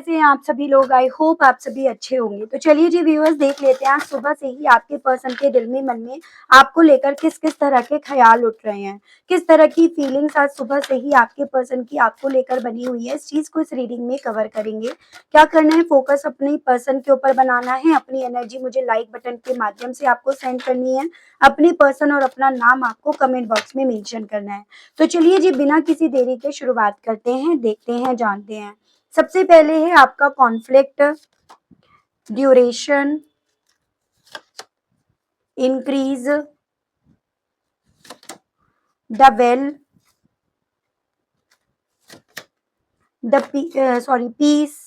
कैसे हैं आप सभी लोग? आई होप आप सभी अच्छे होंगे। तो चलिए जी व्यूअर्स, देख लेते हैं आज सुबह से ही आपके पर्सन के दिल में, मन में आपको लेकर किस किस तरह के ख्याल उठ रहे हैं, किस तरह की फीलिंग्स आज सुबह से ही आपके पर्सन की आपको लेकर बनी हुई है। इस चीज को इस रीडिंग में कवर करेंगे। क्या करना है, फोकस अपने पर्सन के ऊपर बनाना है। अपनी एनर्जी मुझे लाइक बटन के माध्यम से आपको सेंड करनी है। अपनी पर्सन और अपना नाम आपको कमेंट बॉक्स में मेंशन करना है। तो चलिए जी बिना किसी देरी के शुरुआत करते हैं, देखते हैं, जानते हैं। सबसे पहले है आपका conflict, duration, increase, the well, the peace,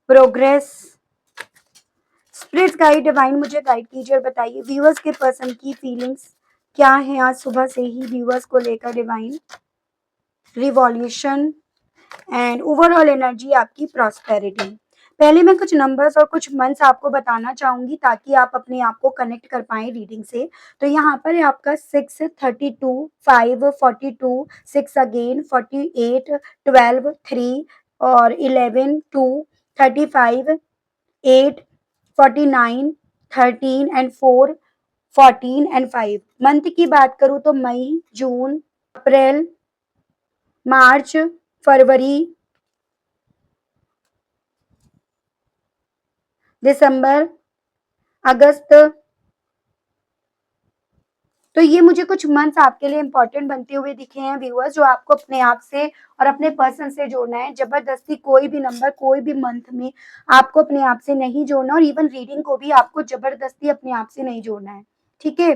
progress. Spirit guide, divine मुझे गाइड कीजिए और बताइए व्यूअर्स के पर्सन की फीलिंग्स क्या है आज सुबह से ही व्यूअर्स को लेकर। Divine, revolution and overall energy आपकी प्रॉस्पेरिटी। पहले मैं कुछ नंबर्स और कुछ मंथ्स आपको बताना चाहूंगी ताकि आप अपने आप को कनेक्ट कर पाए रीडिंग से। तो यहाँ पर है आपका 6, 32, 5, 42, 6 अगेन, 48, 12, 3 और 11, 2, 35, 8, 49, 13 एंड 4, 14 एंड 5। मंथ की बात करूँ तो मई, जून, अप्रैल, मार्च, फरवरी, दिसंबर, अगस्त। तो ये मुझे कुछ मंथ्स आपके लिए इंपॉर्टेंट बनते हुए दिखे हैं व्यूअर्स, जो आपको अपने आप से और अपने पर्सन से जोड़ना है। जबरदस्ती कोई भी नंबर कोई भी मंथ में आपको अपने आप से नहीं जोड़ना, और इवन रीडिंग को भी आपको जबरदस्ती अपने आप से नहीं जोड़ना है। ठीक है।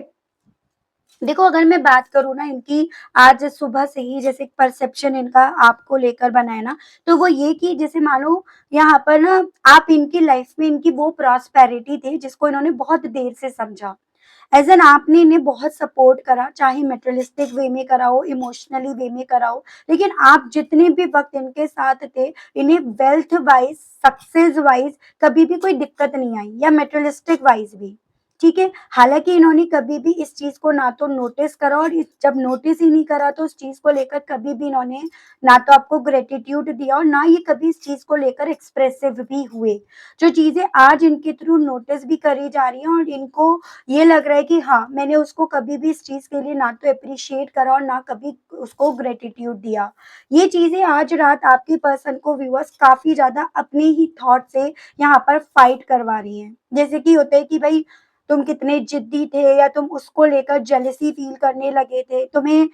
देखो, अगर मैं बात करूँ ना इनकी, आज सुबह से ही जैसे परसेप्शन इनका आपको लेकर बना है ना, तो वो ये कि जैसे मानो यहाँ पर ना आप इनकी लाइफ में इनकी वो प्रॉस्पेरिटी थे जिसको इन्होंने बहुत देर से समझा। एज एन आपने इन्हें बहुत सपोर्ट करा, चाहे मेटेरियलिस्टिक वे में करा हो, इमोशनली वे में करा हो, लेकिन आप जितने भी वक्त इनके साथ थे, इन्हें वेल्थ वाइज, सक्सेस वाइज कभी भी कोई दिक्कत नहीं आई, या मेटेरियलिस्टिक वाइज भी। ठीक है। हालांकि इन्होंने कभी भी इस चीज को ना तो नोटिस करा, और जब नोटिस ही नहीं करा तो उस चीज को लेकर कभी भी इन्होंने ना तो आपको ग्रेटिट्यूड दिया, और ना ये कभी इस चीज को लेकर एक्सप्रेसिव भी हुए। जो चीजें आज इनके थ्रू नोटिस भी करी जा रही हैं, और इनको ये लग रहा है कि हाँ, मैंने उसको कभी भी इस चीज के लिए ना तो अप्रिशिएट करा और ना कभी उसको ग्रेटिट्यूड दिया। ये चीजें आज रात आपके पर्सन को व्यूअर्स काफी ज्यादा अपने ही थॉट से यहाँ पर फाइट करवा रही हैं। जैसे कि होता है कि भाई तुम कितने जिद्दी थे, या तुम उसको लेकर जेलसी फील करने लगे थे, तुम्हें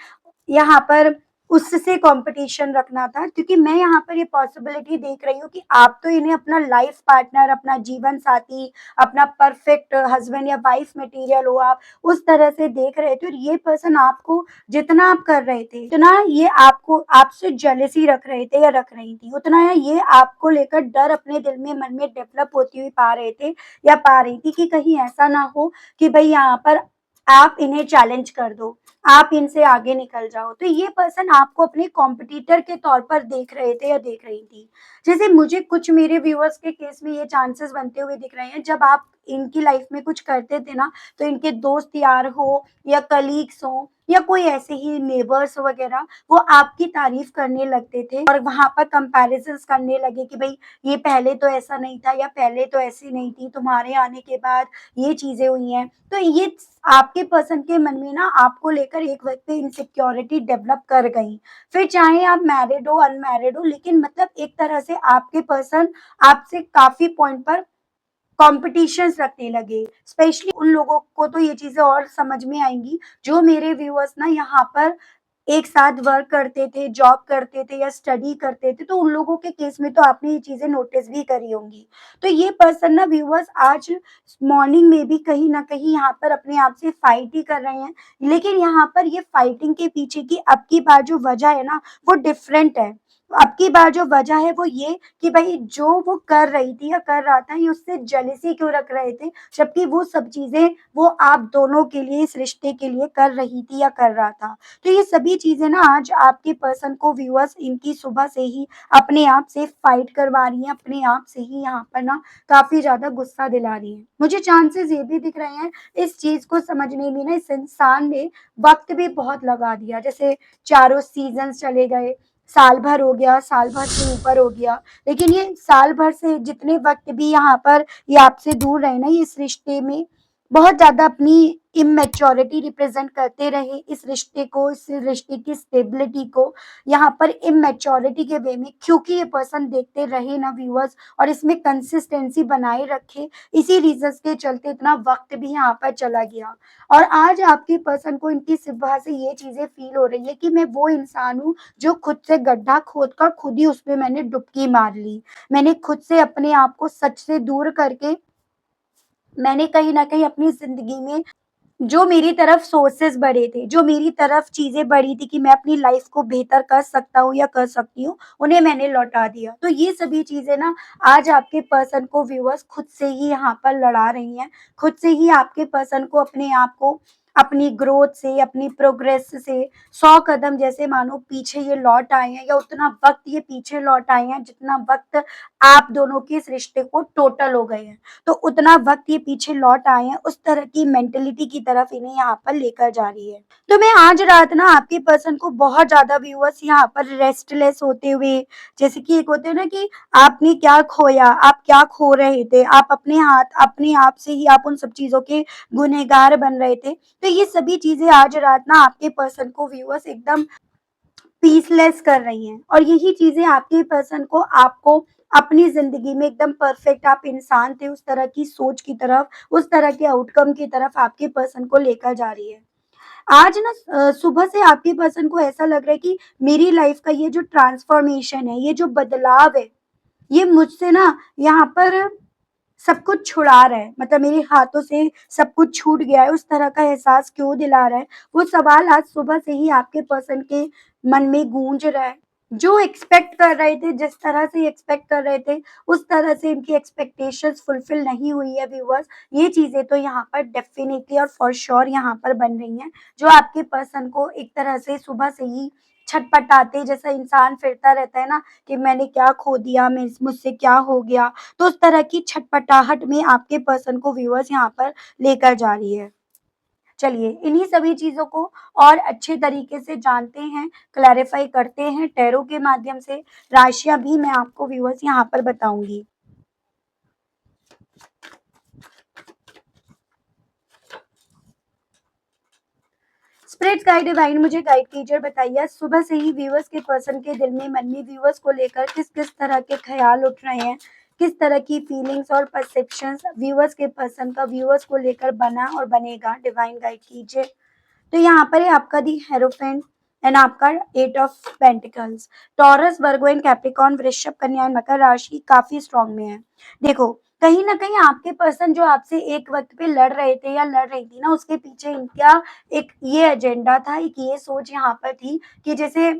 यहाँ पर उससे कंपटीशन रखना था। क्योंकि मैं यहाँ पर ये पॉसिबिलिटी देख रही हूँ कि आप तो इन्हें अपना लाइफ पार्टनर, अपना जीवन साथी, अपना परफेक्ट हस्बैंड या वाइफ मटेरियल हो, आप उस तरह से देख रहे थे, और ये पर्सन आपको जितना आप कर रहे थे उतना ये आपको आपसे जेलसी रख रहे थे या रख रही थी, उतना ये आपको लेकर डर अपने दिल में, मन में डेवलप होती हुई पा रहे थे या पा रही थी कि कहीं ऐसा ना हो कि भाई यहाँ पर आप इन्हें चैलेंज कर दो, आप इनसे आगे निकल जाओ। तो ये पर्सन आपको अपने कॉम्पिटिटर के तौर पर देख रहे थे या देख रही थी। जैसे मुझे कुछ मेरे व्यूअर्स के केस में ये चांसेस बनते हुए दिख रहे हैं, जब आप इनकी लाइफ में कुछ करते थे ना, तो इनके दोस्त यार हो या कलीग्स हो या कोई ऐसे ही नेबर्स वगैरह, वो आपकी तारीफ करने लगते थे और वहां पर कंपैरिजंस करने लगे कि भाई ये पहले तो ऐसा नहीं था, या पहले तो ऐसी नहीं थी, तुम्हारे आने के बाद ये चीजें हुई हैं। तो ये आपके पर्सन के मन में ना आपको लेकर एक वक्त पे इनसिक्योरिटी डेवलप कर गई। फिर चाहे आप मैरिड हो, अनमैरिड हो, लेकिन मतलब एक तरह से आपके पर्सन आपसे काफी पॉइंट पर कॉम्पिटिशंस रखने लगे। स्पेशली उन लोगों को तो ये चीजें और समझ में आएंगी जो मेरे व्यूअर्स ना यहाँ पर एक साथ वर्क करते थे, जॉब करते थे या स्टडी करते थे, तो उन लोगों के केस में तो आपने ये चीजें नोटिस भी करी होंगी। तो ये पर्सन ना व्यूअर्स आज मॉर्निंग में भी कहीं ना कहीं यहाँ पर अपने आप से फाइट ही कर रहे हैं, लेकिन यहाँ पर ये फाइटिंग के पीछे की अब की बार जो वजह है ना, वो डिफरेंट है। अब की बार जो वजह है वो ये कि भाई जो वो कर रही थी या कर रहा था, ये उससे जेलसी क्यों रख रहे थे, जबकि वो सब चीजें वो आप दोनों के लिए, इस रिश्ते के लिए कर रही थी या कर रहा था। तो ये सभी चीजें ना आज आपके पर्सन को व्यूअर्स इनकी सुबह से ही अपने आप से फाइट करवा रही हैं, अपने आप से ही यहाँ पर ना काफी ज्यादा गुस्सा दिला रही है। मुझे चांसेस ये भी दिख रहे हैं इस चीज को समझने में ना इस इंसान ने वक्त भी बहुत लगा दिया। जैसे चारों सीजन चले गए, साल भर हो गया, साल भर से ऊपर हो गया। लेकिन ये साल भर से जितने वक़्त भी यहाँ पर ये आपसे दूर रहे ना, ये इस रिश्ते में बहुत ज़्यादा अपनी इमैच्योरिटी रिप्रेज़ेंट करते रहे, इस रिश्ते को, इस रिश्ते की स्टेबिलिटी को यहाँ पर इमैच्योरिटी के वे में, क्योंकि ये पर्सन देखते रहे ना व्यूअर्स, और इसमें कंसिस्टेंसी बनाए रखे, इसी रीज़न्स के चलते इतना वक़्त भी यहाँ पर चला गया। और आज आपके पर्सन को इनकी सुबह से ये चीज़ें फ़ील हो रही है कि मैं वो इंसान हूँ जो खुद से गड्ढा खोद कर खुद ही उसमें मैंने डुबकी मार ली। मैंने खुद से अपने आप को सच से दूर करके मैंने कहीं न कहीं अपनी ज़िंदगी में जो मेरी तरफ सोर्सेज़ बढ़े थे, जो मेरी तरफ चीज़ें बढ़ी थी कि मैं अपनी लाइफ़ को बेहतर कर सकता हूँ या कर सकती हूँ, उन्हें मैंने लौटा दिया। तो ये सभी चीज़ें ना आज आपके पर्सन को व्यूअर्स खुद से ही यहाँ पर लड़ा रही हैं। खुद से ही आपके पर्सन को अपने आप को अपनी ग्रोथ से, अपनी प्रोग्रेस से 100 कदम जैसे मानो पीछे ये लौट आए हैं, या उतना वक़्त ये पीछे लौट आए हैं जितना वक़्त आप दोनों के इस रिश्ते को टोटल हो गए हैं। तो उतना वक़्त ये पीछे लौट आए हैं, उस तरह की मेंटालिटी की तरफ इन्हें यहाँ पर लेकर जा रही है। तो मैं आज रात ना आपके पर्सन को बहुत ज़्यादा व्यूअर्स यहाँ पर रेस्टलेस होते हुए, जैसे कि एक होते हैं ना कि आपने क्या खोया, आप क्या खो रहे थे, आप अपने आप से ही आप उन सब चीज़ों के गुनहगार बन रहे थे। तो ये सभी चीज़ें आज रात ना आपके पर्सन को व्यूअर्स एकदम पीसलेस कर रही हैं, और यही चीज़ें आपके पर्सन को आपको अपनी ज़िंदगी में एकदम परफेक्ट आप इंसान थे, उस तरह की सोच की तरफ, उस तरह के आउटकम की तरफ आपके पर्सन को लेकर जा रही है। आज ना सुबह से आपके पर्सन को ऐसा लग रहा है कि मेरी लाइफ़ का ये जो ट्रांसफॉर्मेशन है, ये जो बदलाव है, ये मुझसे ना यहाँ पर सब कुछ छुड़ा रहा है, मतलब मेरे हाथों से सब कुछ छूट गया है, उस तरह का एहसास क्यों दिला रहा है? वो सवाल आज सुबह से ही आपके पर्सन के मन में गूँज रहा है। जो एक्सपेक्ट कर रहे थे, जिस तरह से एक्सपेक्ट कर रहे थे, उस तरह से इनकी एक्सपेक्टेशंस फुलफिल नहीं हुई है व्यूअर्स। ये चीज़ें तो यहाँ पर डेफ़िनिटली और फॉर श्योर यहाँ पर बन रही हैं, जो आपके पर्सन को एक तरह से सुबह से ही छटपटाते जैसा इंसान फिरता रहता है ना कि मैंने क्या खो दिया, मुझसे क्या हो गया? तो उस तरह की छटपटाहट में आपके पर्सन को व्यूअर्स यहाँ पर लेकर जा रही है। चलिए, इन्हीं सभी चीज़ों को और अच्छे तरीके से जानते हैं, क्लैरिफ़ाई करते हैं टैरो के माध्यम से। राशियाँ भी मैं आपको व्यूअर्स यहाँ पर बताऊँगी। स्पिरिट गाइड डिवाइन मुझे गाइड कीजिए और बताइए आज सुबह से ही व्यूअर्स के पर्सन के दिल में, मन में व्यूअर्स को लेकर किस-किस तरह के ख़्याल उठ रहे हैं? किस तरह की फीलिंग्स और परसेप्शंस व्यूअर्स के पर्सन का व्यूअर्स को लेकर बना और बनेगा? डिवाइन गाइड कीजिए। तो यहाँ पर है आपका दी हेरोफेंट एंड आपका 8 of pentacles. Taurus, Virgo and Capricorn, वृषभ, कन्या एंड मकर राशि काफ़ी स्ट्रॉन्ग में है। देखो, कहीं न कहीं आपके पर्सन जो आपसे एक वक़्त पे लड़ रहे थे या लड़ रही थी ना, उसके पीछे इनका एक ये एजेंडा था, एक ये सोच यहाँ पर थी कि जैसे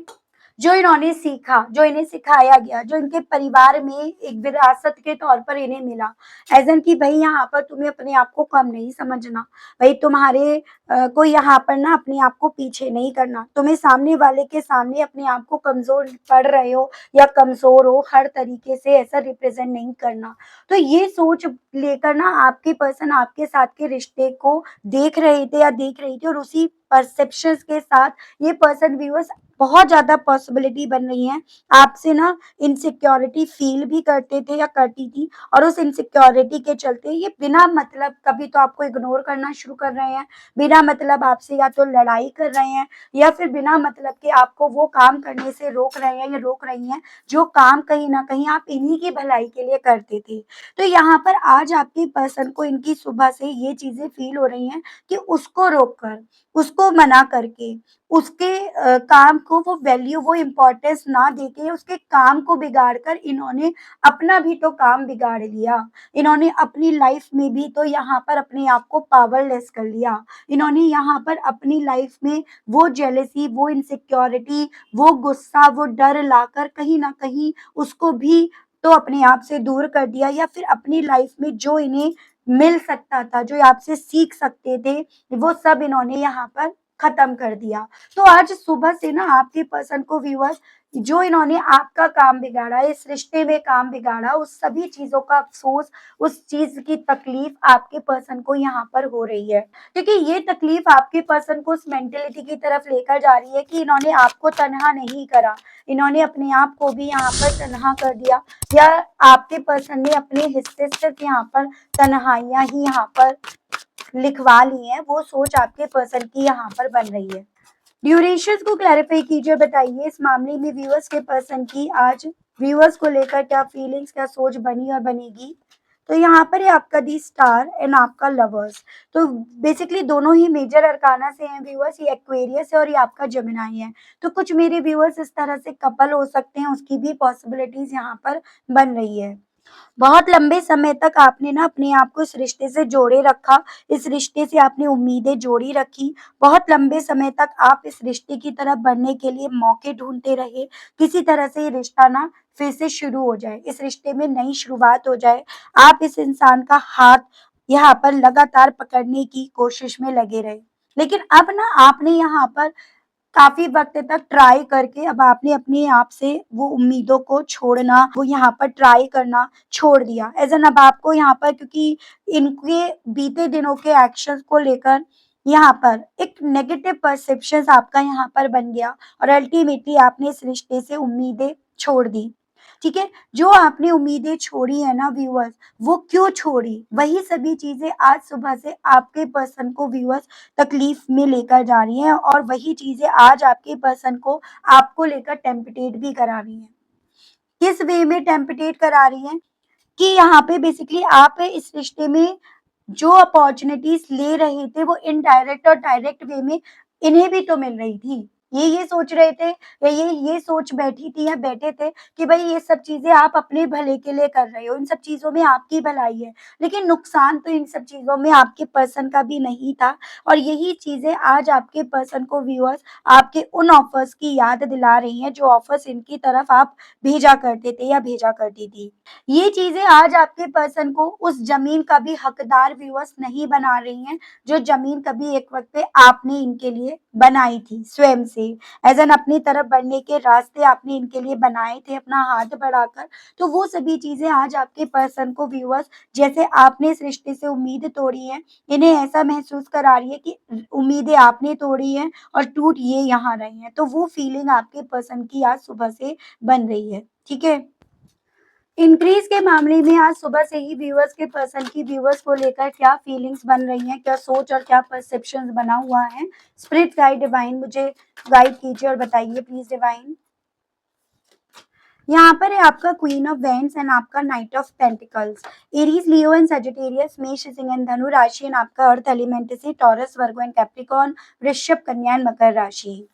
जो इन्होंने सीखा, जो इन्हें सिखाया गया, जो इनके परिवार में एक विरासत के तौर पर इन्हें मिला, एज़ एन कि भई यहाँ पर तुम्हें अपने आप को कम नहीं समझना, भई तुम्हारे को यहाँ पर ना अपने आप को पीछे नहीं करना, तुम्हें सामने वाले के सामने अपने आप को कमज़ोर पड़ रहे हो या कमज़ोर हो, हर तरीके से ऐसा रिप्रेज़ेंट नहीं करना। तो ये सोच लेकर ना आपके पर्सन आपके साथ के रिश्ते को देख रहे थे या देख रही थी, और उसी परसेप्शंस के साथ ये पर्सन व्यूअर्स बहुत ज़्यादा पॉसिबिलिटी बन रही है, आपसे ना इनसिक्योरिटी फ़ील भी करते थे या करती थी, और उस इनसिक्योरिटी के चलते ये बिना मतलब कभी तो आपको इग्नोर करना शुरू कर रहे हैं, बिना मतलब आपसे या तो लड़ाई कर रहे हैं, या फिर बिना मतलब के आपको वो काम करने से रोक रहे हैं या रोक रही हैं, जो काम कहीं न कहीं आप इन्हीं की भलाई के लिए करते थे। तो यहाँ पर आज आपके पर्सन को इनकी सुबह से ये चीज़ें फ़ील हो रही हैं कि उसको रोक कर, उसको मना करके, उसके काम को वो वैल्यू, वो इम्पोर्टेंस ना देके उसके काम को बिगाड़ कर इन्होंने अपना भी तो काम बिगाड़ लिया। इन्होंने अपनी लाइफ़ में भी तो यहाँ पर अपने आप को पावरलेस कर लिया। इन्होंने यहाँ पर अपनी लाइफ़ में वो जेलसी, वो इनसिक्योरिटी, वो गुस्सा, वो डर लाकर कहीं न कहीं उसको भी तो अपने आप से दूर कर दिया, या फिर अपनी लाइफ़ में जो इन्हें मिल सकता था, जो आपसे सीख सकते थे, वो सब इन्होंने यहाँ पर खत्म कर दिया। तो आज सुबह से ना आपके पर्सन को व्यूअर्स, जो इन्होंने आपका काम बिगाड़ा, इस रिश्ते में काम बिगाड़ा, उस सभी चीज़ों का अफ़सोस, उस चीज़ की तकलीफ़ आपके पर्सन को यहाँ पर हो रही है। क्योंकि ये तकलीफ़ आपके पर्सन को उस मेंटालिटी की तरफ लेकर जा रही है कि इन्होंने आपको तन्हा नहीं करा, इन्होंने अपने आप को भी यहाँ पर तन्हा कर दिया, या आपके पर्सन ने अपने हिस्से सिर्फ़ यहाँ पर तन्हाइयाँ ही यहाँ पर लिखवा ली हैं, वो सोच आपके पर्सन की यहाँ पर बन रही है। ड्यूरेशंस को क्लैरिफाई कीजिए, बताइए इस मामले में व्यूअर्स के पर्सन की आज व्यूअर्स को लेकर क्या फीलिंग्स, क्या सोच बनी और बनेगी। तो यहाँ पर है आपका दी स्टार एंड आपका लवर्स। तो बेसिकली दोनों ही मेजर अरकाना से हैं व्यूअर्स, ये एक्वेरियस है और ये आपका जेमिनी है। तो कुछ मेरे व्यूअर्स इस तरह से कपल हो सकते हैं, उसकी भी पॉसिबिलिटीज यहाँ पर बन रही है। बहुत लंबे समय तक आपने ना अपने आप को इस रिश्ते से जोड़े रखा, इस रिश्ते से आपने उम्मीदें जोड़ी रखी। बहुत लंबे समय तक आप इस रिश्ते की तरफ बढ़ने के लिए मौके ढूँढते रहे। किसी तरह से ये रिश्ता ना फिर से शुरू हो जाए, इस रिश्ते में नई शुरुआत हो जाए। आप इस इंसान का हाथ यहाँ पर लगातार पकड़ने की कोशिश में लगे रहे। लेकिन अब ना आपने यहाँ पर काफ़ी वक़्त तक ट्राई करके अब आपने अपने आप से वो उम्मीदों को छोड़ना, वो यहाँ पर ट्राई करना छोड़ दिया। ऐज़ एन अब आपको यहाँ पर, क्योंकि इनके बीते दिनों के एक्शंस को लेकर यहाँ पर एक नेगेटिव परसेप्शंस आपका यहाँ पर बन गया और अल्टीमेटली आपने इस रिश्ते से उम्मीदें छोड़ दी। ठीक है? जो आपने उम्मीदें छोड़ी है ना व्यूअर्स, वो क्यों छोड़ी? वही सभी चीज़ें आज सुबह से आपके पर्सन को व्यूअर्स तकलीफ में लेकर जा रही हैं और वही चीज़ें आज आपके पर्सन को आपको लेकर टेम्पटेट भी करा रही हैं। किस वे में टेम्पटेट करा रही हैं? कि यहाँ पे बेसिकली आप इस रिश्ते में जो अपॉर्च्युनिटीज़ ले रहे थे वो इनडायरेक्ट और डायरेक्ट वे में इन्हें भी तो मिल रही थी। ये सोच रहे थे या ये सोच बैठी थी या बैठे थे कि भई ये सब चीज़ें आप अपने भले के लिए कर रहे हो, इन सब चीज़ों में आपकी भलाई है। लेकिन नुकसान तो इन सब चीज़ों में आपके पर्सन का भी नहीं था और यही चीज़ें आज आपके पर्सन को व्यूअर्स आपके उन ऑफ़र्स की याद दिला रही हैं, जो ऑफ़र्स इनकी तरफ आप भेजा करते थे या भेजा करती थी। ये चीज़ें आज आपके पर्सन को उस ज़मीन का भी हकदार व्यूअर्स नहीं बना रही हैं, जो ज़मीन कभी एक वक़्त पे आपने इनके लिए बनाई थी स्वयं से। एज़ एन अपनी तरफ बढ़ने के रास्ते आपने इनके लिए बनाए थे अपना हाथ बढ़ाकर। तो वो सभी चीज़ें आज आपके पर्सन को व्यूअर्स, जैसे आपने इस रिश्ते से उम्मीद तोड़ी है, इन्हें ऐसा महसूस करा रही है कि उम्मीदें आपने तोड़ी हैं और टूट ये यहाँ रही हैं। तो वो फीलिंग आपके पर्सन की आज सुबह से बन रही है। ठीक है? इंक्रीज के मामले में आज सुबह से ही व्यूअर्स के पर्सन की व्यूअर्स को लेकर क्या फीलिंग्स बन रही हैं, क्या सोच और क्या परसेप्शंस बना हुआ है। स्पिरिट गाइड डिवाइन मुझे गाइड कीजिए और बताइए प्लीज डिवाइन। यहाँ पर है आपका क्वीन ऑफ वेंड्स एंड आपका night of pentacles. Aries, Leo and Sagittarius, मेष, सिंह एंड धनु राशि एंड आपका अर्थ एलिमेंट से टॉरस, वर्गो एंड कैप्रिकॉर्न, वृषभ, कन्या एंड मकर राशि।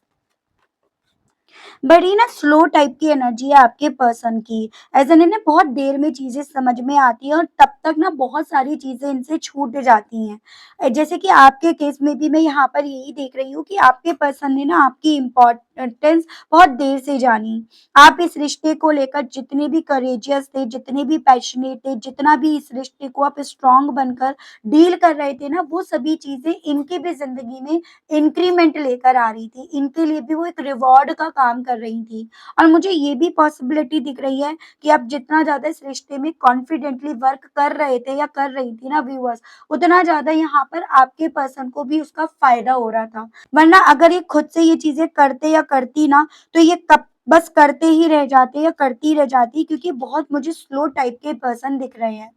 बड़ी ना स्लो टाइप की एनर्जी है आपके पर्सन की। ऐसा नहीं ना, बहुत देर में चीजें समझ में आती हैं और तब तक ना बहुत सारी चीजें इनसे छूट जाती हैं। जैसे कि आपके केस में भी मैं यहाँ पर यही देख रही हूँ कि आपके पर्सन ने ना आपकी इम्पोर्टेंस बहुत देर से जानी। आप इस रिश्ते को लेकर जितने भी करेजियस थे, जितने भी पैशनेट थे, जितना भी इस रिश्ते को आप स्ट्रांग बनकर डील कर रहे थे ना, वो सभी चीजें इनकी भी जिंदगी में इंक्रीमेंट लेकर आ रही थी। इनके लिए भी वो एक रिवॉर्ड का काम कर रही थी और मुझे ये भी पॉसिबिलिटी दिख रही है कि आप जितना ज़्यादा इस रिश्ते में कॉन्फिडेंटली वर्क कर रहे थे या कर रही थी ना व्यूअर्स, उतना ज़्यादा यहाँ पर आपके पर्सन को भी उसका फ़ायदा हो रहा था। वरना अगर ये खुद से ये चीज़ें करते या करती ना, तो ये कब बस करते ही रह जाते या करती रह जाती, क्योंकि बहुत मुझे स्लो टाइप के पर्सन दिख रहे हैं।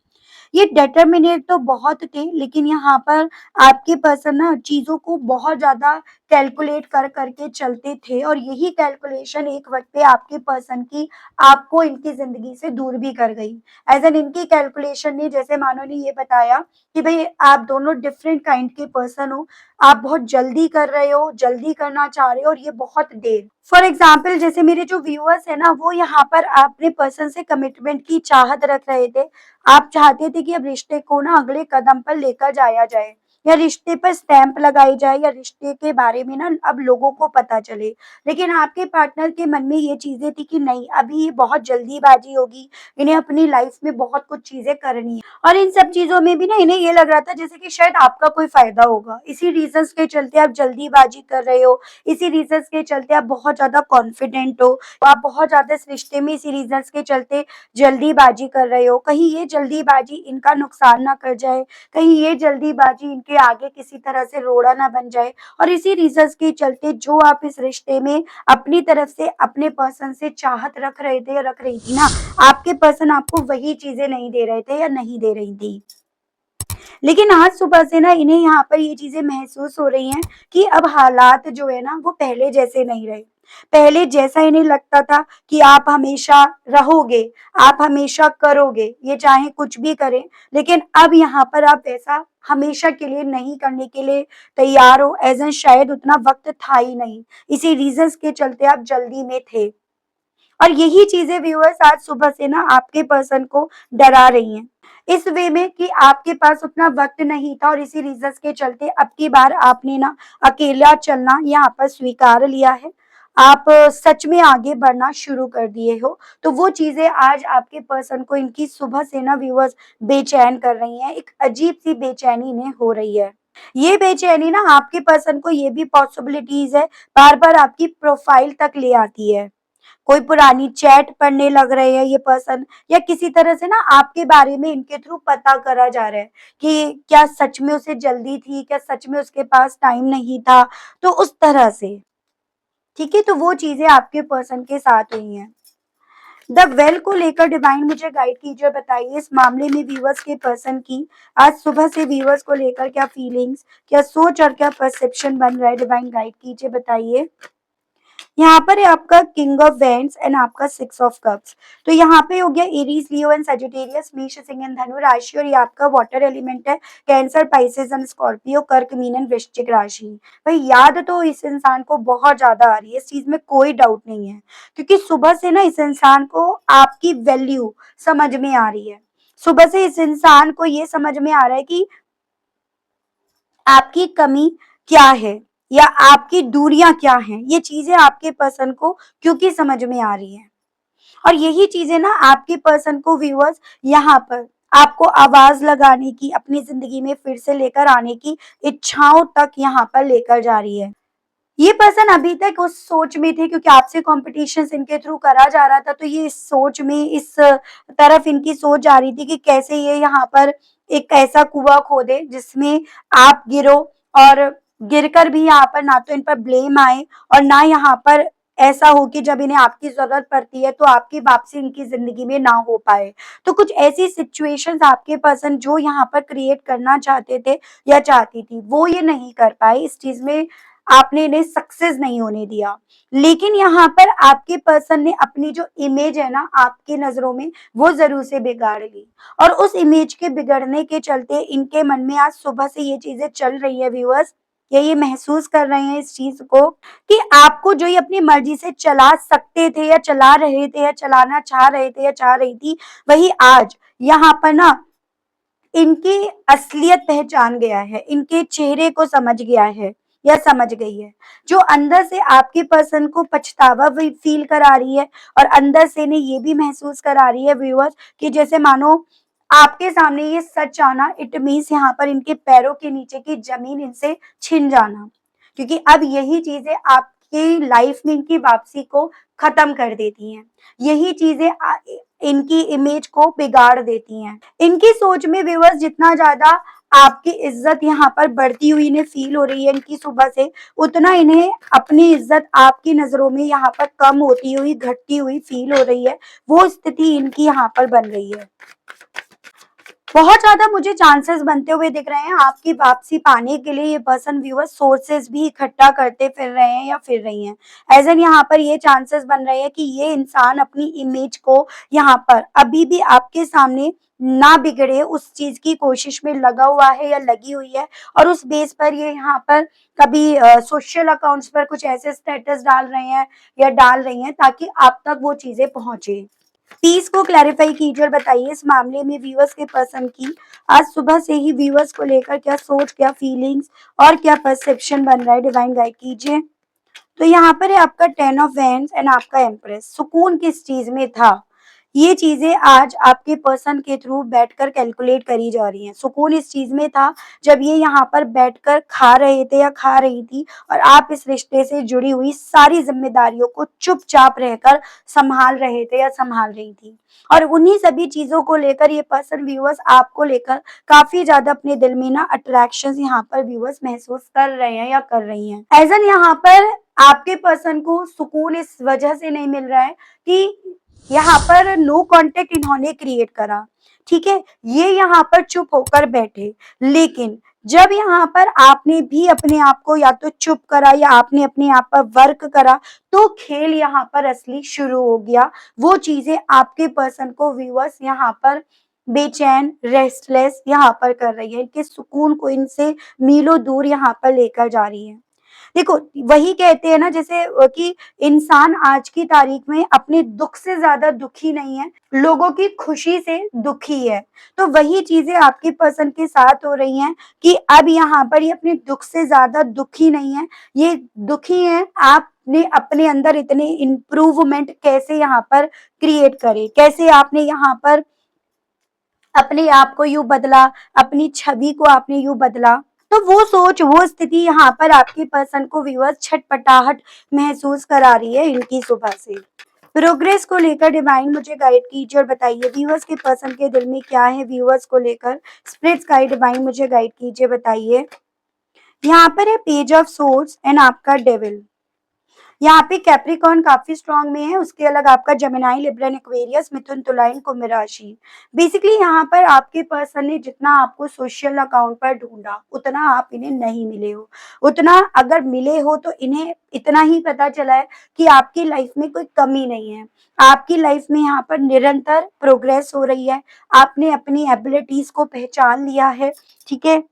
ये डिटर्मिनेट तो बहुत थे, लेकिन यहाँ पर आपके पर्सन ना चीज़ों को बहुत ज़्यादा कैलकुलेट कर करके चलते थे और यही कैलकुलेशन एक वक़्त पे आपके पर्सन की आपको इनकी ज़िंदगी से दूर भी कर गई। एज़ एन इनकी कैलकुलेशन ने, जैसे मानो ने ये बताया कि भई आप दोनों डिफरेंट काइंड के पर्सन हो, आप बहुत जल्दी कर रहे हो, जल्दी करना चाह रहे हो और ये बहुत देर। फॉर एग्ज़ाम्पल जैसे मेरे जो व्यूअर्स हैं ना, वो यहाँ पर अपने पर्सन से कमिटमेंट की चाहत रख रहे थे। आप चाहते थे कि अब रिश्ते को ना अगले कदम पर लेकर जाया जाए या रिश्ते पर स्टैंप लगाई जाए या रिश्ते के बारे में ना अब लोगों को पता चले। लेकिन आपके पार्टनर के मन में ये चीज़ें थी कि नहीं, अभी ये बहुत जल्दीबाजी होगी, इन्हें अपनी लाइफ में बहुत कुछ चीज़ें करनी है और इन सब चीज़ों में भी ना इन्हें ये लग रहा था जैसे कि शायद आपका कोई फ़ायदा होगा। इसी रीज़न्स के चलते आप जल्दीबाजी कर रहे हो, इसी रीज़न्स के चलते आप बहुत ज़्यादा कॉन्फिडेंट हो, आप बहुत ज़्यादा इस रिश्ते में इसी रीज़न्स के चलते जल्दीबाजी कर रहे हो। कहीं ये जल्दीबाजी इनका नुकसान ना कर जाए, कहीं ये जल्दीबाजी इनके आगे किसी तरह से रोड़ा ना बन जाए और इसी रीज़न्स के चलते जो आप इस रिश्ते में अपनी तरफ से अपने पर्सन से चाहत रख रहे थे या रख रही थी ना, आपके पर्सन आपको वही चीज़ें नहीं दे रहे थे या नहीं दे रही थी। लेकिन आज सुबह से ना इन्हें यहाँ पर ये चीज़ें महसूस हो रही हैं कि अब हालात जो है ना वो पहले जैसे नहीं रहे। पहले जैसा इन्हें लगता था कि आप हमेशा रहोगे, आप हमेशा करोगे, ये चाहे कुछ भी करें, लेकिन अब यहाँ पर आप वैसा हमेशा के लिए नहीं करने के लिए तैयार हो, एज़ एन शायद उतना वक़्त था ही नहीं। इसी रीज़न्स के चलते आप जल्दी में थे। और यही चीज़ें व्यूअर्स आज सुबह से ना आपके पर्सन को डरा रही हैं। इस वे में कि आपके पास उतना वक़्त नहीं था और इसी रीज़न्स के चलते अब की बार आपने ना अकेला चलना यहाँ पर स्वीकार लिया है। आप सच में आगे बढ़ना शुरू कर दिए हो। तो वो चीज़ें आज आपके पर्सन को इनकी सुबह से ना व्यूअर्स बेचैन कर रही हैं। एक अजीब-सी बेचैनी इन्हें हो रही है। ये बेचैनी ना आपके पर्सन को ये भी पॉसिबिलिटीज़ है, बार-बार आपकी प्रोफ़ाइल तक ले आती है। कोई पुरानी चैट पढ़ने लग रहे हैं ये पर्सन या किसी तरह से ना आपके बारे में इनके थ्रू पता करा जा रहा है कि क्या सच में उसे जल्दी थी, क्या सच में उसके पास टाइम नहीं था, तो उस तरह से, ठीक है? तो वो चीज़ें आपके पर्सन के साथ हुई हैं। द वेल को लेकर डिवाइन मुझे गाइड कीजिए और बताइए इस मामले में व्यूअर्स के पर्सन की आज सुबह से व्यूअर्स को लेकर क्या फीलिंग्स, क्या सोच और क्या परसेप्शन बन रहा है, डिवाइन गाइड कीजिए बताइए। यहाँ पर है आपका किंग ऑफ वेंड्स एंड आपका सिक्स ऑफ कप्स। तो यहाँ पे हो गया एरीज, लियो एंड सजिटेरियस, मेष, सिंह एंड धनु राशि और ये आपका वाटर एलिमेंट है, कैंसर, पाइसेस एंड स्कॉर्पियो, कर्क, मीन एंड वृश्चिक राशि। भाई याद तो इस इंसान को बहुत ज्यादा आ रही है, इस चीज में कोई डाउट नहीं है, क्योंकि सुबह से ना इस इंसान को आपकी वैल्यू समझ में आ रही है। सुबह से इस इंसान को ये समझ में आ रहा है कि आपकी कमी क्या है या आपकी दूरियां क्या हैं, ये चीजें आपके पर्सन को क्योंकि समझ में आ रही हैं और यही चीजें ना आपके पर्सन को व्यूअर्स यहाँ पर आपको आवाज लगाने की, अपनी जिंदगी में फिर से लेकर आने की इच्छाओं तक यहाँ पर लेकर जा रही है। ये पर्सन अभी तक उस सोच में थे क्योंकि आपसे कॉम्पिटिशन इनके थ्रू करा जा रहा था, तो ये इस सोच में, इस तरफ इनकी सोच जा रही थी कि कैसे ये यहाँ पर एक ऐसा कुआं खोदे जिसमें आप गिरो और गिरकर भी यहाँ पर ना तो इन पर ब्लेम आए और ना यहाँ पर ऐसा हो कि जब इन्हें आपकी जरूरत पड़ती है तो आपकी वापसी इनकी जिंदगी में ना हो पाए। तो कुछ ऐसी सिचुएशंस आपके पर्सन जो यहाँ पर क्रिएट करना चाहते थे या चाहती थी, वो ये नहीं कर पाए, इस चीज में आपने इन्हें सक्सेस नहीं होने दिया। लेकिन यहाँ पर आपके पर्सन ने अपनी जो इमेज है ना आपकी नजरों में, वो जरूर से बिगाड़ ली और उस इमेज के बिगड़ने के चलते इनके मन में आज सुबह से ये चीजें चल रही है व्यूअर्स, ये महसूस कर रहे हैं इस चीज को कि आपको जो ये अपनी मर्जी से चला सकते थे या चला रहे थे या चलाना चाह रहे थे या चाह रही थी, वही आज यहाँ पर ना इनकी असलियत पहचान गया है, इनके चेहरे को समझ गया है या समझ गई है, जो अंदर से आपके पर्सन को पछतावा भी फील करा रही है और अंदर से ने ये भी महसूस करा रही है व्यूअर्स कि जैसे मानो आपके सामने ये सच आना, इट मीन्स यहाँ पर इनके पैरों के नीचे की जमीन इनसे छिन जाना, क्योंकि अब यही चीजें आपकी लाइफ में इनकी वापसी को खत्म कर देती हैं। यही चीजें इनकी इमेज को बिगाड़ देती हैं। इनकी सोच में व्यूअर्स जितना ज्यादा आपकी इज्जत यहाँ पर बढ़ती हुई इन्हें फील हो रही है इनकी सुबह से, उतना इन्हें अपनी इज्जत आपकी नजरों में यहाँ पर कम होती हुई, घटती हुई फील हो रही है। वो स्थिति इनकी यहाँ पर बन गई है। बहुत ज्यादा मुझे चांसेस बनते हुए दिख रहे हैं आपकी वापसी पाने के लिए। ये पर्सन व्यूअर्स सोर्सेज भी इकट्ठा करते फिर रहे हैं या फिर रही हैं। एज एन यहाँ पर ये चांसेस बन रहे हैं कि ये इंसान अपनी इमेज को यहाँ पर अभी भी आपके सामने ना बिगड़े उस चीज की कोशिश में लगा हुआ है या लगी हुई है और उस बेस पर ये यहाँ पर कभी सोशल अकाउंट्स पर कुछ ऐसे स्टेटस डाल रहे हैं या डाल रही हैं ताकि आप तक वो चीजें पहुंचे। पीस को क्लैरिफाई कीजिए और बताइए इस मामले में व्यूअर्स के पर्सन की आज सुबह से ही व्यूअर्स को लेकर क्या सोच, क्या फीलिंग्स और क्या परसेप्शन बन रहा है, डिवाइन गाइड कीजिए। तो यहाँ पर है आपका 10 ऑफ वैंड्स एंड आपका एम्प्रेस। सुकून किस चीज में था, ये चीजें आज आपके पर्सन के थ्रू बैठकर कैलकुलेट करी जा रही हैं। सुकून इस चीज में था जब ये यहाँ पर बैठकर खा रहे थे या खा रही थी और आप इस रिश्ते से जुड़ी हुई सारी जिम्मेदारियों को चुपचाप रहकर संभाल रहे थे या संभाल रही थी। और उन्हीं सभी चीजों को लेकर ये पर्सन व्यूअर्स आपको लेकर काफी ज्यादा अपने दिल में ना अट्रैक्शन यहाँ पर व्यूअर्स महसूस कर रहे हैं या कर रही हैं। एजन यहाँ पर आपके पर्सन को सुकून इस वजह से नहीं मिल रहा है कि यहाँ पर नो कांटेक्ट इन्होंने क्रिएट करा, ठीक है, ये यहाँ पर चुप होकर बैठे, लेकिन जब यहाँ पर आपने भी अपने आप को या तो चुप करा या आपने अपने आप पर वर्क करा, तो खेल यहाँ पर असली शुरू हो गया। वो चीजें आपके पर्सन को व्यूअर्स यहाँ पर बेचैन, रेस्टलेस यहाँ पर कर रही है, इनके सुकून को इनसे मीलों दूर यहाँ पर लेकर जा रही है। देखो, वही कहते हैं ना जैसे कि इंसान आज की तारीख में अपने दुख से ज्यादा दुखी नहीं है, लोगों की खुशी से दुखी है। तो वही चीजें आपके पर्सन के साथ हो रही हैं कि अब यहाँ पर ये अपने दुख से ज्यादा दुखी नहीं है, ये दुखी है आपने अपने अंदर इतने इम्प्रूवमेंट कैसे यहाँ पर क्रिएट करे, कैसे आपने यहाँ पर अपने आप को यूं बदला, अपनी छवि को आपने यूं बदला। तो वो सोच, वो स्थिति यहाँ पर आपके पर्सन को व्यूअर्स छटपटाहट महसूस करा रही है इनकी सुबह से। प्रोग्रेस को लेकर डिवाइन मुझे गाइड कीजिए और बताइए व्यूअर्स के पर्सन के दिल में क्या है व्यूअर्स को लेकर। स्पिरिट्स गाइड डिवाइन मुझे गाइड कीजिए, बताइए। यहाँ पर है पेज ऑफ सोर्ड्स एंड आपका डेविल। यहाँ पे कैप्रिकॉर्न काफी स्ट्रांग में है, उसके अलग आपका जेमिनाई, लिब्रन, एक्वेरियस, मिथुन, तुलाइन, कुंभ राशि। बेसिकली यहाँ पर आपके पर्सन ने जितना आपको सोशल अकाउंट पर ढूंढा उतना आप इन्हें नहीं मिले हो, उतना अगर मिले हो तो इन्हें इतना ही पता चला है कि आपकी लाइफ में कोई कमी नहीं है, आपकी लाइफ में यहाँ पर निरंतर प्रोग्रेस हो रही है, आपने अपनी एबिलिटीज को पहचान लिया है, ठीक है।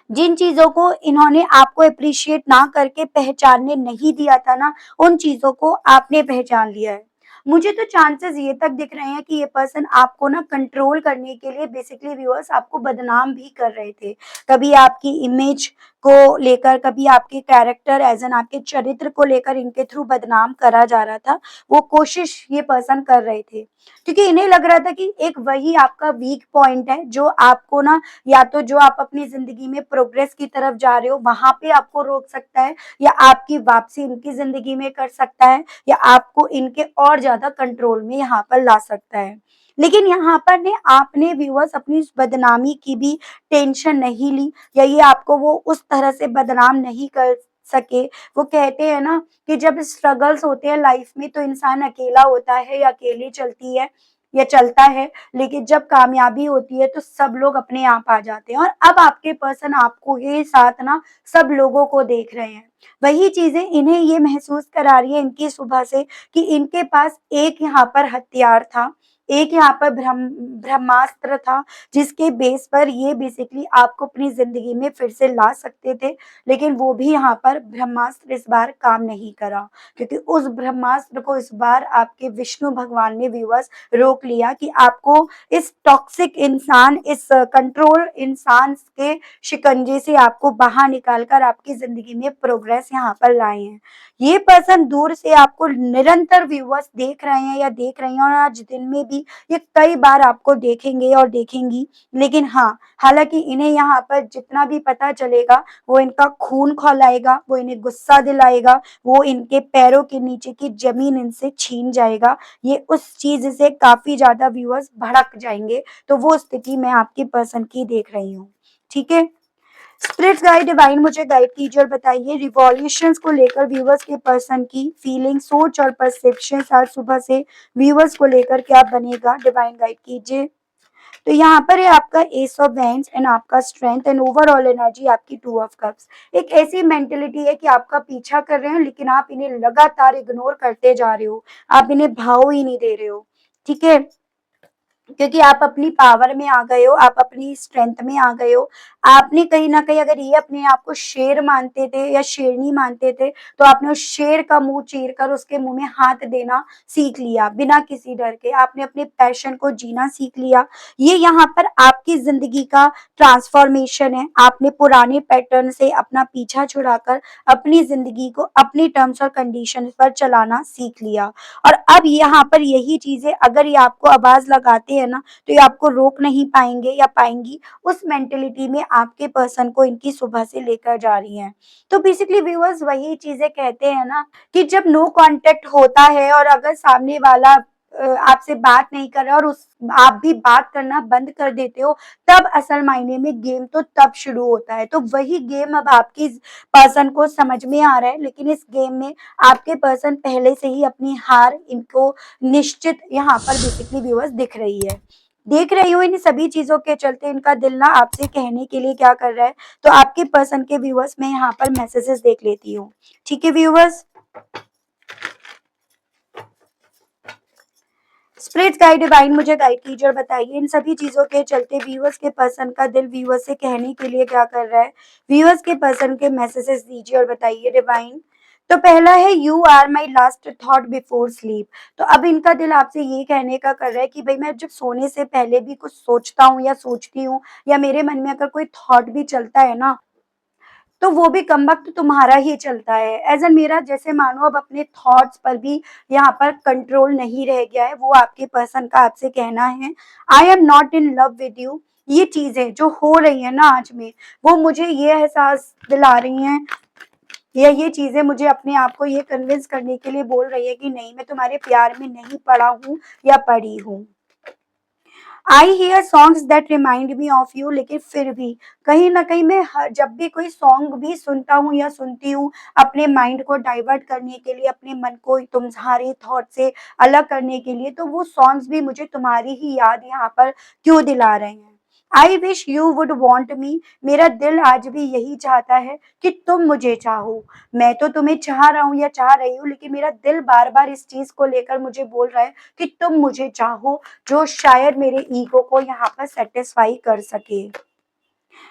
जिन चीजों को इन्होंने आपको अप्रिशिएट ना करके पहचानने नहीं दिया था ना, उन चीजों को आपने पहचान लिया है। मुझे तो चांसेस ये तक दिख रहे हैं कि ये पर्सन आपको ना कंट्रोल करने के लिए बेसिकली व्यूअर्स आपको बदनाम भी कर रहे थे। कभी आपकी इमेज को लेकर, कभी आपके कैरेक्टर एज एन आपके चरित्र को लेकर इनके थ्रू बदनाम करा जा रहा था। वो कोशिश ये पर्सन कर रहे थे क्योंकि इन्हें लग रहा था कि एक वही आपका वीक पॉइंट है जो आपको ना, या तो जो आप अपनी जिंदगी में प्रोग्रेस की तरफ जा रहे हो वहां पे आपको रोक सकता है, या आपकी वापसी इनकी जिंदगी में कर सकता है, या आपको इनके और ज्यादा कंट्रोल में यहाँ पर ला सकता है। लेकिन यहाँ पर ने आपने व्यूअर्स अपनी इस बदनामी की भी टेंशन नहीं ली, या ये आपको वो उस तरह से बदनाम नहीं कर सके। वो कहते हैं ना कि जब स्ट्रगल्स होते हैं लाइफ में तो इंसान अकेला होता है या अकेली चलती है या चलता है, लेकिन जब कामयाबी होती है तो सब लोग अपने आप आ जाते हैं। और अब आपके पर्सन आपको ये साथ ना सब लोगों को देख रहे हैं। वही चीजें इन्हें ये महसूस करा रही है इनकी सुबह से कि इनके पास एक यहाँ पर हथियार था, एक यहाँ पर ब्रह्मास्त्र था, जिसके बेस पर ये बेसिकली आपको अपनी जिंदगी में फिर से ला सकते थे। लेकिन वो भी यहाँ पर ब्रह्मास्त्र इस बार काम नहीं करा, क्योंकि उस ब्रह्मास्त्र को इस बार आपके विष्णु भगवान ने व्यूअर्स रोक लिया कि आपको इस टॉक्सिक इंसान, इस कंट्रोल इंसान के शिकंजे से आपको बाहर निकालकर आपकी जिंदगी में प्रोग्रेस यहाँ पर लाए हैं। ये पर्सन दूर से आपको निरंतर व्यूअर्स देख रहे हैं या देख रही हैं, और आज दिन में भी ये कई बार आपको देखेंगे और देखेंगी। लेकिन हाँ, हालांकि इन्हें यहाँ पर जितना भी पता चलेगा वो इनका खून खौलाएगा, वो इन्हें गुस्सा दिलाएगा, वो इनके पैरों के नीचे की जमीन इनसे छीन जाएगा। ये उस चीज से काफी ज्यादा व्यूअर्स भड़क जाएंगे। तो वो स्थिति मैं आपके पर्सन की देख रही हूँ, ठीक है। स्पिरिट्स गाइड डिवाइन मुझे गाइड कीजिए और बताइए रिवॉल्यूशंस को लेकर व्यूवर्स के पर्सन की फीलिंग, सोच और परसेप्शन आज सुबह से व्यूवर्स को लेकर क्या बनेगा, डिवाइन गाइड कीजिए। तो यहाँ पर है आपका एस ऑफ वैंड्स एंड आपका स्ट्रेंथ एंड ओवरऑल एनर्जी आपकी टू ऑफ कप्स। एक ऐसी मेंटेलिटी है कि आपका पीछा कर रहे हो लेकिन आप इन्हें लगातार इग्नोर करते जा रहे हो, आप इन्हें भाव ही नहीं दे रहे हो, ठीक है। क्योंकि आप अपनी पावर में आ गए हो, आप अपनी स्ट्रेंथ में आ गए हो। आपने कहीं न कहीं अगर ये अपने आप को शेर मानते थे या शेरनी मानते थे, तो आपने उस शेर का मुँह चीर कर उसके मुँह में हाथ देना सीख लिया, बिना किसी डर के। आपने अपने पैशन को जीना सीख लिया। ये यहाँ पर आपकी ज़िंदगी का ट्रांसफ़ॉर्मेशन है। आपने पुराने पैटर्न से अपना पीछा छुड़ाकर अपनी ज़िंदगी को अपनी टर्म्स और कंडीशंस पर चलाना सीख लिया। और अब यहाँ पर यही चीज़ें अगर ये आपको आवाज़ लगाते हैं ना, तो ये आपको रोक नहीं पाएँगे या पाएँगी। उस मेंटालिटी में आपके पर्सन को इनकी सुबह से लेकर जा रही हैं। तो बेसिकली व्यूअर्स वही चीज़ें कहते हैं ना कि जब नो कॉन्टैक्ट होता है और अगर सामने वाला आपसे बात नहीं कर रहा और उस आप भी बात करना बंद कर देते हो, तब असल मायने में गेम तो तब शुरू होता है। तो वही गेम अब आपकी पर्सन को समझ में आ रहा है, लेकिन इस गेम में आपके पर्सन पहले से ही अपनी हार इनको निश्चित यहाँ पर बेसिकली व्यूअर्स दिख रही है। देख रही हूँ इन सभी चीज़ों के चलते इनका दिल ना आपसे कहने के लिए क्या कर रहा है, तो आपके पर्सन के व्यूअर्स मैं यहाँ पर मैसेजेस देख लेती हूँ। ठीक है व्यूअर्स? स्पिरिट गाइड डिवाइन मुझे गाइड कीजिए और बताइए इन सभी चीज़ों के चलते व्यूअर्स के पर्सन का दिल व्यूअर्स से कहने के लिए क्या कर रहा है? व्यूअर्स के पर्सन के मैसेजेस दीजिए और बताइए डिवाइन। तो पहला है you are my last thought before sleep. तो अब इनका दिल आपसे ये कहने का कर रहा है कि भई मैं जब सोने से पहले भी कुछ सोचता हूँ या सोचती हूँ या मेरे मन में अगर कोई थॉट भी चलता है ना, तो वो भी कमबख्त तुम्हारा ही चलता है। एज़ एन मेरा जैसे मानो अब अपने थॉट्स पर भी यहाँ पर कंट्रोल नहीं रह गया है, वो आपके पर्सन का आपसे कहना है। I am not in love with you. ये चीज़ें जो हो रही हैं ना आज में, वो मुझे ये एहसास दिला रही हैं या ये चीज़ें मुझे अपने आप को ये कन्विंस करने के लिए बोल रही है कि नहीं, मैं तुम्हारे प्यार में नहीं पड़ा हूँ या पड़ी हूँ। I hear songs that remind me of you, लेकिन फिर भी कहीं न कहीं मैं जब भी कोई सॉन्ग भी सुनता हूँ या सुनती हूँ, अपने माइंड को डाइवर्ट करने के लिए, अपने मन को तुम्हारे थॉट से अलग करने के लिए, तो वो सॉन्ग्स भी मुझे तुम्हारी ही याद यहाँ पर क्यों दिला रहे हैं। I wish you would want me. मेरा दिल आज भी यही चाहता है कि तुम मुझे चाहो। मैं तो तुम्हें चाह रहा हूँ या चाह रही हूँ, लेकिन मेरा दिल बार-बार इस चीज़ को लेकर मुझे बोल रहा है कि तुम मुझे चाहो, जो शायद मेरे ईगो को यहाँ पर सेटिस्फाई कर सके।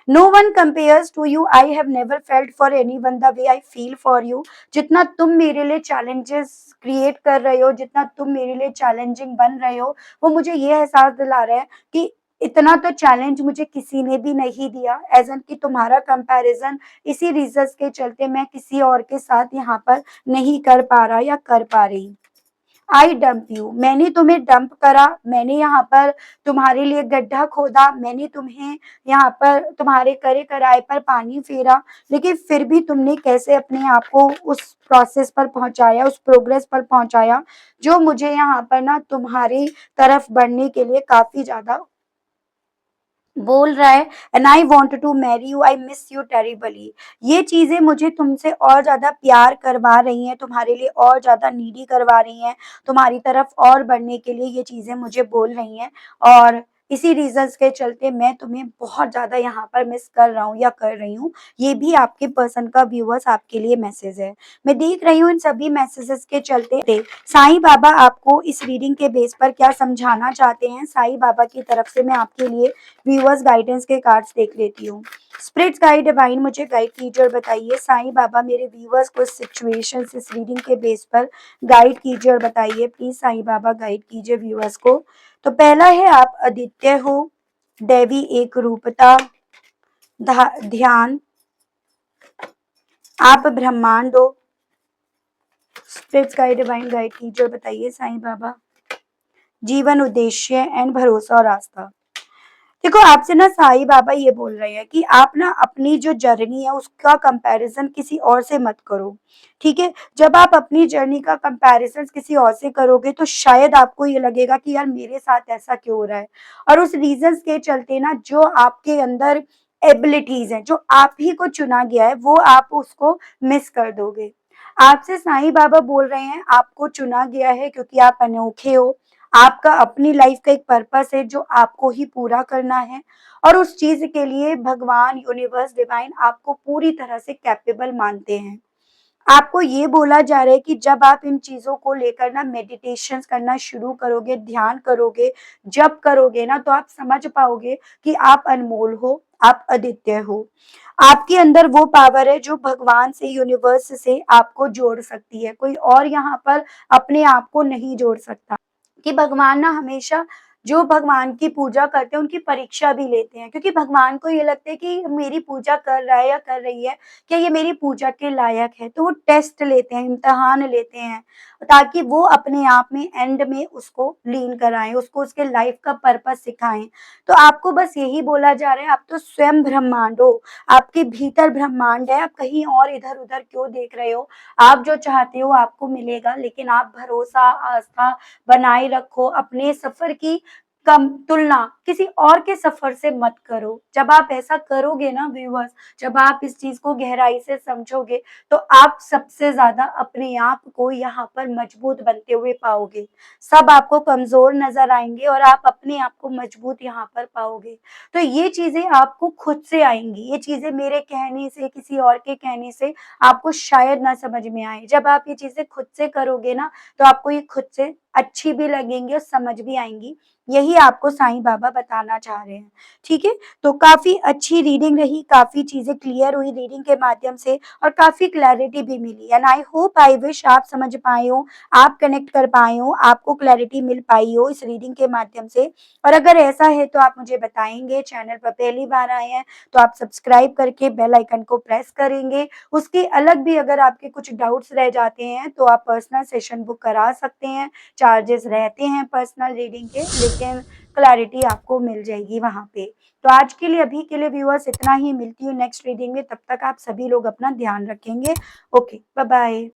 No one compares to you, I have never felt for anyone the way I feel for you. जितना तुम मेरे लिए चैलेंजेस क्रिएट कर रहे हो, जितना तुम मेरे लिए चैलेंजिंग बन रहे हो, वो मुझे ये एहसास दिला रहा है कि इतना तो चैलेंज मुझे किसी ने भी नहीं दिया। एज़ एन कि तुम्हारा कंपैरिजन इसी रीज़न्स के चलते मैं किसी और के साथ यहाँ पर नहीं कर पा रहा या कर पा रही। आई डंप यू, मैंने तुम्हें डंप करा, मैंने यहाँ पर तुम्हारे लिए गड्ढा खोदा, मैंने तुम्हें यहाँ पर तुम्हारे करे कराए पर पानी फेरा, लेकिन फिर भी तुमने कैसे अपने आप को उस प्रोसेस पर पहुंचाया, उस प्रोग्रेस पर पहुंचाया, जो मुझे यहाँ पर ना तुम्हारी तरफ बढ़ने के लिए काफी ज्यादा बोल रहा है। And I want to marry you, I miss you terribly. ये चीजें मुझे तुमसे और ज्यादा प्यार करवा रही हैं, तुम्हारे लिए और ज्यादा नीडी करवा रही हैं, तुम्हारी तरफ और बढ़ने के लिए ये चीजें मुझे बोल रही हैं। और इसी रीजंस के चलते मैं तुम्हें बहुत ज्यादा यहाँ पर मिस कर रहा हूँ या कर रही हूँ। ये भी आपके पर्सन का व्यूअर्स आपके लिए मैसेज है। मैं देख रही हूँ इन सभी मैसेजेस के चलते साईं बाबा आपको इस रीडिंग के बेस पर क्या समझाना चाहते हैं। साईं बाबा की तरफ से मैं आपके लिए व्यूअर्स गाइडेंस के कार्ड्स देख लेती हूँ। स्पिरिट्स गाइड डिवाइन मुझे गाइड कीजिए और बताइए साईं बाबा मेरे व्यूअर्स को इस सिचुएशन इस रीडिंग के बेस पर गाइड कीजिए और बताइए प्लीज साईं बाबा गाइड कीजिए व्यूअर्स को। तो पहला है आप आदित्य हो, देवी एक रूपता, ध्यान, आप ब्रह्मांड हो। स्पिरिट्स गाइड डिवाइन गाइड कीजिए और बताइए साईं बाबा जीवन उद्देश्य एंड भरोसा और आस्था। देखो आपसे ना साईं बाबा ये बोल रहे हैं कि आप ना अपनी जो जर्नी है उसका कंपैरिजन किसी और से मत करो। ठीक है, जब आप अपनी जर्नी का कंपैरिजन किसी और से करोगे तो शायद आपको ये लगेगा कि यार मेरे साथ ऐसा क्यों हो रहा है, और उस रीजंस के चलते ना जो आपके अंदर एबिलिटीज हैं, जो आप ही को चुना गया है, वो आप उसको मिस कर दोगे। आपसे साईं बाबा बोल रहे हैं आपको चुना गया है क्योंकि आप अनोखे हो, आपका अपनी लाइफ का एक पर्पस है जो आपको ही पूरा करना है, और उस चीज के लिए भगवान यूनिवर्स डिवाइन आपको पूरी तरह से कैपेबल मानते हैं। आपको ये बोला जा रहा है कि जब आप इन चीज़ों को लेकर ना मेडिटेशंस करना शुरू करोगे, ध्यान करोगे, जप करोगे ना, तो आप समझ पाओगे कि आप अनमोल हो, आप अद्वितीय हो। आपके अंदर वो पावर है जो भगवान से, यूनिवर्स से आपको जोड़ सकती है। कोई और यहाँ पर अपने आप को नहीं जोड़ सकता। कि भगवान ना हमेशा जो भगवान की पूजा करते हैं उनकी परीक्षा भी लेते हैं, क्योंकि भगवान को ये लगता है कि मेरी पूजा कर रहा है या कर रही है, क्या ये मेरी पूजा के लायक है, तो वो टेस्ट लेते हैं, इम्तिहान लेते हैं, ताकि वो अपने आप में एंड में उसको लीन कराएं, उसको उसके लाइफ का पर्पस सिखाएं। तो आपको बस यही बोला जा रहा है, आप तो स्वयं ब्रह्मांड हो, आपके भीतर ब्रह्मांड है, आप कहीं और इधर उधर क्यों देख रहे हो। आप जो चाहते हो आपको मिलेगा, लेकिन आप भरोसा, आस्था बनाए रखो। अपने सफर की कम तुलना किसी और के सफर से मत करो। जब आप ऐसा करोगे ना व्यूअर्स, जब आप इस चीज को गहराई से समझोगे, तो आप सबसे ज्यादा अपने आप को यहाँ पर मजबूत बनते हुए पाओगे। सब आपको कमजोर नजर आएंगे और आप अपने आप को मजबूत यहाँ पर पाओगे। तो ये चीजें आपको खुद से आएंगी, ये चीजें मेरे कहने से, किसी और के कहने से आपको शायद ना समझ में आए। जब आप ये चीजें खुद से करोगे ना, तो आपको ये खुद से अच्छी भी लगेंगी और समझ भी आएंगी। यही आपको साईं बाबा बताना चाह रहे हैं। ठीक है? तो काफ़ी अच्छी रीडिंग रही, काफ़ी चीज़ें क्लियर हुई रीडिंग के माध्यम से और काफ़ी क्लैरिटी भी मिली, and I hope, I wish आप समझ पाए हो, आप कनेक्ट कर पाए हो, आपको क्लैरिटी मिल पाई हो इस रीडिंग के माध्यम से। और अगर ऐसा है तो आप मुझे बताएँगे, चैनल पर पहली बार आए हैं तो आप सब्सक्राइब करके बेल आइकन को प्रेस करेंगे। उसके अलग भी अगर आपके कुछ डाउट्स रह जाते हैं तो आप पर्सनल सेशन बुक करा सकते हैं। चार्जेस रहते हैं पर्सनल रीडिंग के, लेकिन क्लैरिटी आपको मिल जाएगी वहाँ पे। तो आज के लिए, अभी के लिए व्यूअर्स इतना ही, मिलती हूँ नेक्स्ट रीडिंग में, तब तक आप सभी लोग अपना ध्यान रखेंगे। Okay, bye bye.